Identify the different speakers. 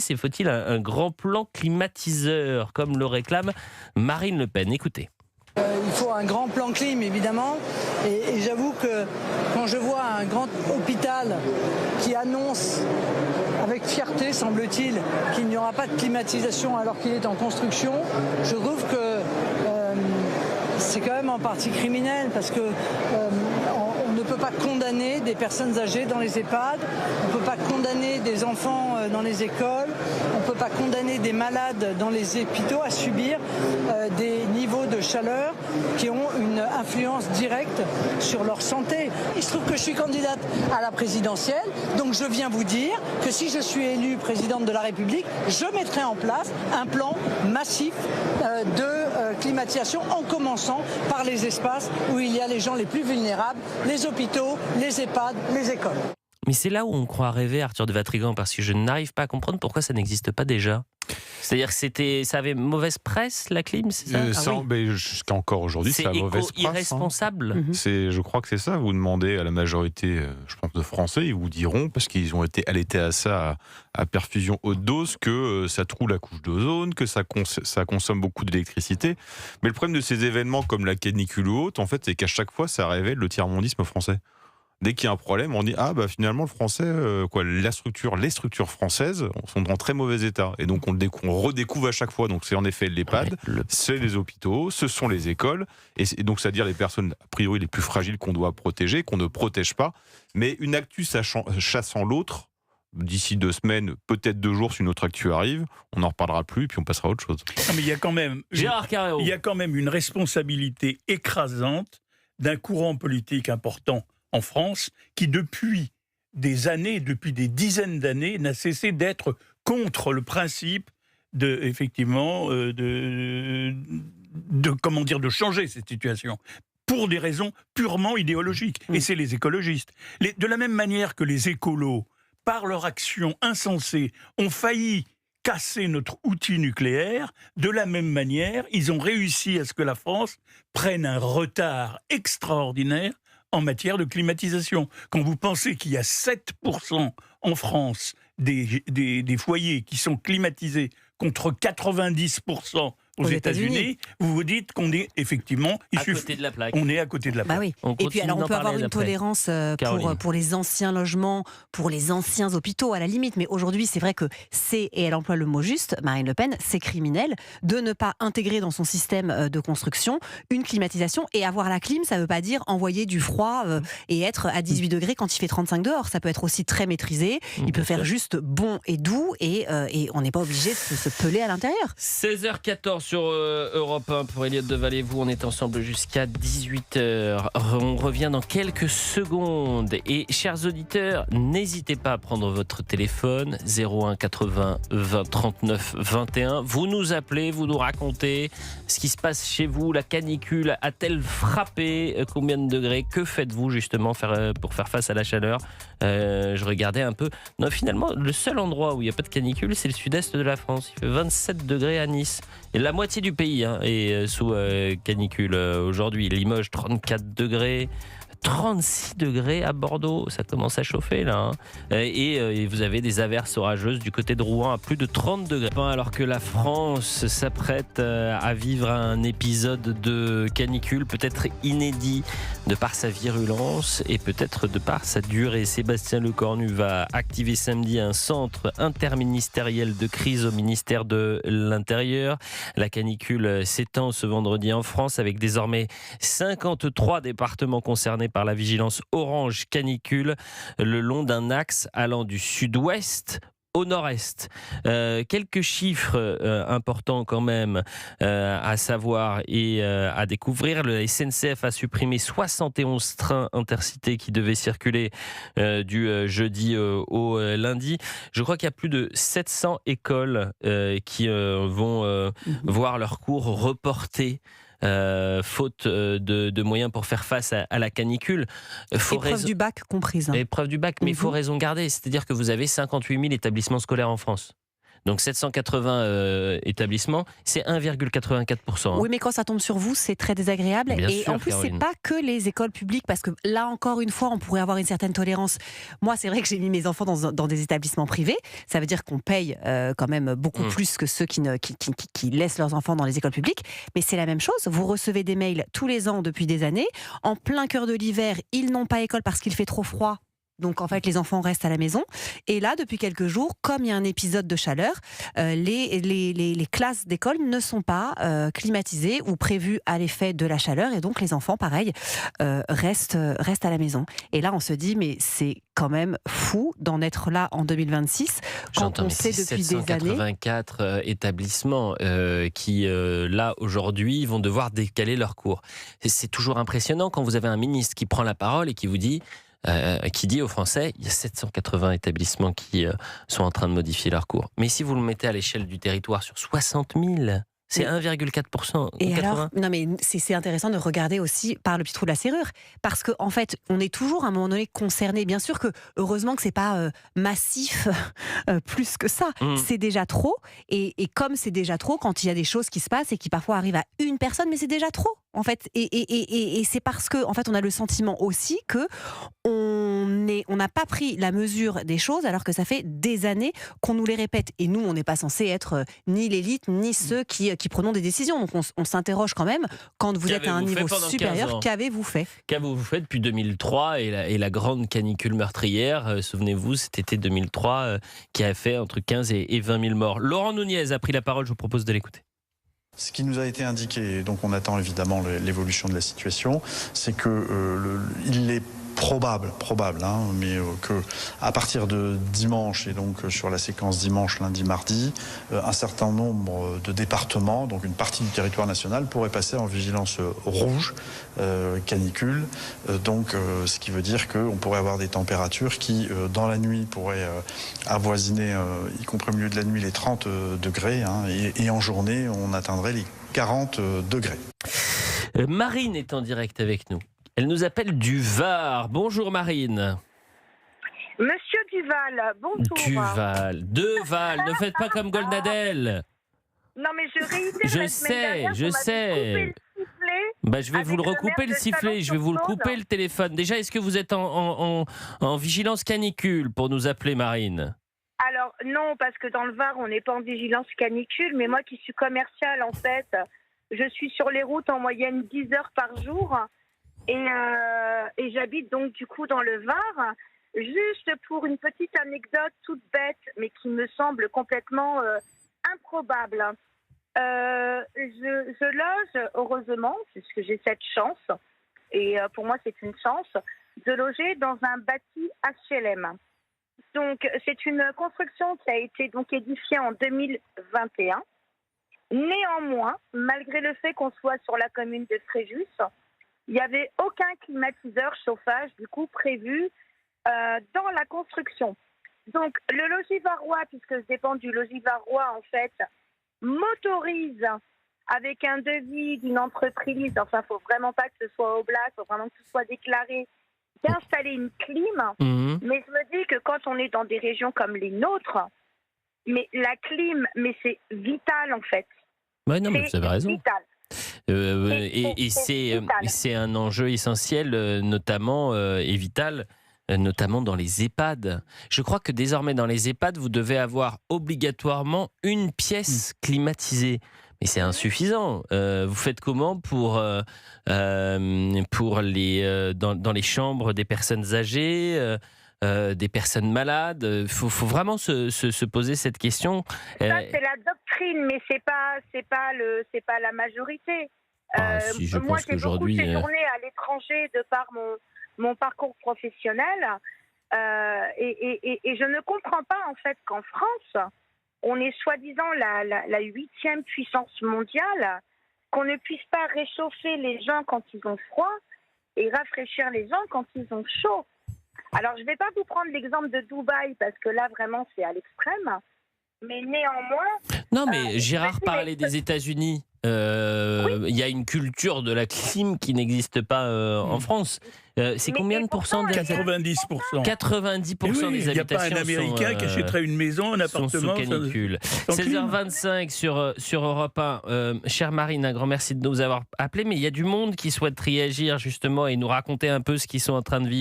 Speaker 1: Faut-il un grand plan climatiseur, comme le réclame Marine Le Pen? Écoutez.
Speaker 2: Il faut un grand plan clim, évidemment. Et j'avoue que quand je vois un grand hôpital qui annonce avec fierté, semble-t-il, qu'il n'y aura pas de climatisation alors qu'il est en construction, je trouve que c'est quand même en partie criminel parce que on ne peut pas condamner des personnes âgées dans les EHPAD, on ne peut pas condamner des enfants dans les écoles, on ne peut pas condamner des malades dans les hôpitaux à subir des niveaux de chaleur qui ont une influence directe sur leur santé. Il se trouve que je suis candidate à la présidentielle, donc je viens vous dire que si je suis élue présidente de la République, je mettrai en place un plan massif de climatisation en commençant par les espaces où il y a les gens les plus vulnérables, les hôpitaux, les EHPAD, les écoles.
Speaker 1: Mais c'est là où on croit rêver, Arthur de Vatrigan, parce que je n'arrive pas à comprendre pourquoi ça n'existe pas déjà. C'est-à-dire que ça avait mauvaise presse, la clim, c'est ça?
Speaker 3: Mais jusqu'à encore aujourd'hui, c'est la mauvaise presse.
Speaker 1: Irresponsable.
Speaker 3: Je crois que c'est ça. Vous demandez à la majorité, je pense, de Français, ils vous diront, parce qu'ils ont été allaités à ça, à perfusion haute dose, que ça troue la couche d'ozone, que ça consomme beaucoup d'électricité. Mais le problème de ces événements comme la canicule ou autre, en fait, c'est qu'à chaque fois, ça révèle le tiers-mondisme français. Dès qu'il y a un problème, on dit finalement le français, les structures françaises sont en très mauvais état. Et donc on redécouvre à chaque fois. Donc c'est en effet l'EHPAD, c'est les hôpitaux, ce sont les écoles, et donc c'est-à-dire les personnes a priori les plus fragiles qu'on doit protéger, qu'on ne protège pas. Mais une actu chassant l'autre. D'ici 2 semaines, peut-être 2 jours, si une autre actu arrive, on n'en reparlera plus, puis on passera à autre chose.
Speaker 4: Non, mais il y a quand même une responsabilité écrasante d'un courant politique important en France, qui depuis des années, depuis des dizaines d'années, n'a cessé d'être contre le principe de changer cette situation, pour des raisons purement idéologiques. Et c'est les écologistes. De la même manière que les écolos, par leur action insensée, ont failli casser notre outil nucléaire, de la même manière, ils ont réussi à ce que la France prenne un retard extraordinaire en matière de climatisation. Quand vous pensez qu'il y a 7% en France des foyers qui sont climatisés contre 90% aux États-Unis, vous vous dites qu'on est effectivement
Speaker 1: côté de la plaque.
Speaker 4: On est à côté de la plaque.
Speaker 5: Bah oui. Et puis alors on peut avoir une tolérance pour les anciens logements, pour les anciens hôpitaux à la limite, mais aujourd'hui c'est vrai que et elle emploie le mot juste, Marine Le Pen, c'est criminel de ne pas intégrer dans son système de construction une climatisation. Et avoir la clim, ça ne veut pas dire envoyer du froid et être à 18 degrés quand il fait 35 dehors. Ça peut être aussi très maîtrisé, il peut faire juste bon et doux et on n'est pas obligé de se peler à l'intérieur.
Speaker 1: 16h14 sur Europe 1 pour Elliott Deval-et-vous. On est ensemble jusqu'à 18h. On revient dans quelques secondes. Et chers auditeurs, n'hésitez pas à prendre votre téléphone 01 80 20 39 21. Vous nous appelez, vous nous racontez ce qui se passe chez vous. La canicule a-t-elle frappé? Combien de degrés? Que faites-vous justement pour faire face à la chaleur? Je regardais un peu. Non, finalement, le seul endroit où il n'y a pas de canicule, c'est le sud-est de la France. Il fait 27 degrés à Nice. Et la moitié du pays est sous canicule aujourd'hui. Limoges, 34 degrés. 36 degrés à Bordeaux, ça commence à chauffer là. Et vous avez des averses orageuses du côté de Rouen à plus de 30 degrés. Alors que la France s'apprête à vivre un épisode de canicule peut-être inédit de par sa virulence et peut-être de par sa durée. Sébastien Lecornu va activer samedi un centre interministériel de crise au ministère de l'Intérieur. La canicule s'étend ce vendredi en France avec désormais 53 départements concernés par la vigilance orange canicule le long d'un axe allant du sud-ouest au nord-est. Quelques chiffres importants quand même à savoir et à découvrir. Le SNCF a supprimé 71 trains intercités qui devaient circuler du jeudi au lundi. Je crois qu'il y a plus de 700 écoles qui vont voir leurs cours reportés. Faute de moyens pour faire face à la canicule.
Speaker 5: Épreuve du bac comprise.
Speaker 1: Épreuve du bac, mais il faut raison garder. C'est-à-dire que vous avez 58 000 établissements scolaires en France. Donc 780 établissements, c'est 1,84%.
Speaker 5: Oui, mais quand ça tombe sur vous, c'est très désagréable.
Speaker 1: Bien
Speaker 5: et
Speaker 1: sûr,
Speaker 5: en plus,
Speaker 1: Caroline.
Speaker 5: c'est pas que les écoles publiques, parce que là encore une fois, on pourrait avoir une certaine tolérance. Moi, c'est vrai que j'ai mis mes enfants dans des établissements privés. Ça veut dire qu'on paye quand même beaucoup plus que ceux qui laissent leurs enfants dans les écoles publiques. Mais c'est la même chose. Vous recevez des mails tous les ans depuis des années. En plein cœur de l'hiver, ils n'ont pas école parce qu'il fait trop froid. Donc en fait, les enfants restent à la maison. Et là, depuis quelques jours, comme il y a un épisode de chaleur, les classes d'école ne sont pas climatisées ou prévues à l'effet de la chaleur. Et donc les enfants, pareil, restent à la maison. Et là, on se dit, mais c'est quand même fou d'en être là en 2026 quand on sait depuis des années...
Speaker 1: 784 établissements qui, là, aujourd'hui, vont devoir décaler leurs cours. C'est toujours impressionnant quand vous avez un ministre qui prend la parole et qui vous dit... qui dit aux Français, il y a 780 établissements qui sont en train de modifier leur cours. Mais si vous le mettez à l'échelle du territoire sur 60 000, c'est 1,4%.
Speaker 5: Et
Speaker 1: 80.
Speaker 5: alors, non mais c'est intéressant de regarder aussi par le petit trou de la serrure, parce qu'en fait, on est toujours à un moment donné concerné. Bien sûr que, heureusement que c'est pas massif plus que ça. C'est déjà trop. Et comme c'est déjà trop, quand il y a des choses qui se passent et qui parfois arrivent à une personne, mais c'est déjà trop, en fait. Et c'est parce que, en fait, on a le sentiment aussi que on n'a pas pris la mesure des choses, alors que ça fait des années qu'on nous les répète. Et nous, on n'est pas censé être ni l'élite, ni ceux qui prenons des décisions. Donc on s'interroge quand même, quand vous êtes à un niveau supérieur, qu'avez-vous fait ?
Speaker 1: Qu'avez-vous fait depuis 2003 et la grande canicule meurtrière, souvenez-vous, cet été 2003, qui a fait entre 15 et 20 000 morts. Laurent Nunez a pris la parole, je vous propose de l'écouter.
Speaker 6: Ce qui nous a été indiqué, donc on attend évidemment l'évolution de la situation, c'est que il est probable, mais que à partir de dimanche et donc sur la séquence dimanche, lundi, mardi, un certain nombre de départements, donc une partie du territoire national, pourrait passer en vigilance rouge, canicule. Donc, ce qui veut dire qu'on pourrait avoir des températures qui, dans la nuit, pourraient avoisiner, y compris au milieu de la nuit, les 30 degrés, et en journée, on atteindrait les 40 degrés.
Speaker 1: Marine est en direct avec nous. Elle nous appelle du Var. Bonjour Marine.
Speaker 7: Monsieur Duval, bonjour.
Speaker 1: Deval, ne faites pas comme Goldnadel.
Speaker 7: Non mais je réitère.
Speaker 1: Je sais. Je vais vous le recouper le sifflet, je vais vous le couper le téléphone. Déjà, est-ce que vous êtes en vigilance canicule pour nous appeler Marine ?
Speaker 7: Alors non, parce que dans le Var, on n'est pas en vigilance canicule, mais moi qui suis commerciale en fait, je suis sur les routes en moyenne 10 heures par jour. Et j'habite donc du coup dans le Var. Juste pour une petite anecdote toute bête, mais qui me semble complètement improbable. Je loge, heureusement, puisque j'ai cette chance, et pour moi c'est une chance, de loger dans un bâti HLM. Donc c'est une construction qui a été donc édifiée en 2021. Néanmoins, malgré le fait qu'on soit sur la commune de Fréjus, il n'y avait aucun climatiseur chauffage du coup prévu dans la construction. Donc le logis varois, puisque je dépends du logis varois en fait, m'autorise avec un devis d'une entreprise, enfin il ne faut vraiment pas que ce soit au black, il faut vraiment que ce soit déclaré, d'installer une clim. Mais je me dis que quand on est dans des régions comme les nôtres, mais la clim, mais c'est vital en fait.
Speaker 1: Ouais, non, mais vous avez raison.
Speaker 7: Vital.
Speaker 1: C'est un enjeu essentiel, notamment et vital, notamment dans les EHPAD. Je crois que désormais dans les EHPAD, vous devez avoir obligatoirement une pièce climatisée. Mais c'est insuffisant. Vous faites comment dans les chambres des personnes âgées, des personnes malades? Il faut vraiment se poser cette question.
Speaker 7: Ça, c'est la doctrine, mais c'est pas la majorité.
Speaker 1: Si,
Speaker 7: moi, j'ai beaucoup séjourné à l'étranger de par mon parcours professionnel, et je ne comprends pas en fait qu'en France, on est soi-disant la 8e puissance mondiale, qu'on ne puisse pas réchauffer les gens quand ils ont froid et rafraîchir les gens quand ils ont chaud. Alors, je ne vais pas vous prendre l'exemple de Dubaï, parce que là, vraiment, c'est à l'extrême. Mais néanmoins...
Speaker 1: Non, mais Gérard parlait des États-Unis. Il y a une culture de la clim qui n'existe pas en France. C'est combien de pourcents des
Speaker 4: 90%.
Speaker 1: 90% des habitations.
Speaker 4: Il n'y a pas un Américain qui achèterait une maison, un appartement.
Speaker 1: Sous canicule. 16h25 sur Europe 1. Chère Marine, un grand merci de nous avoir appelés. Mais il y a du monde qui souhaite réagir justement et nous raconter un peu ce qu'ils sont en train de vivre.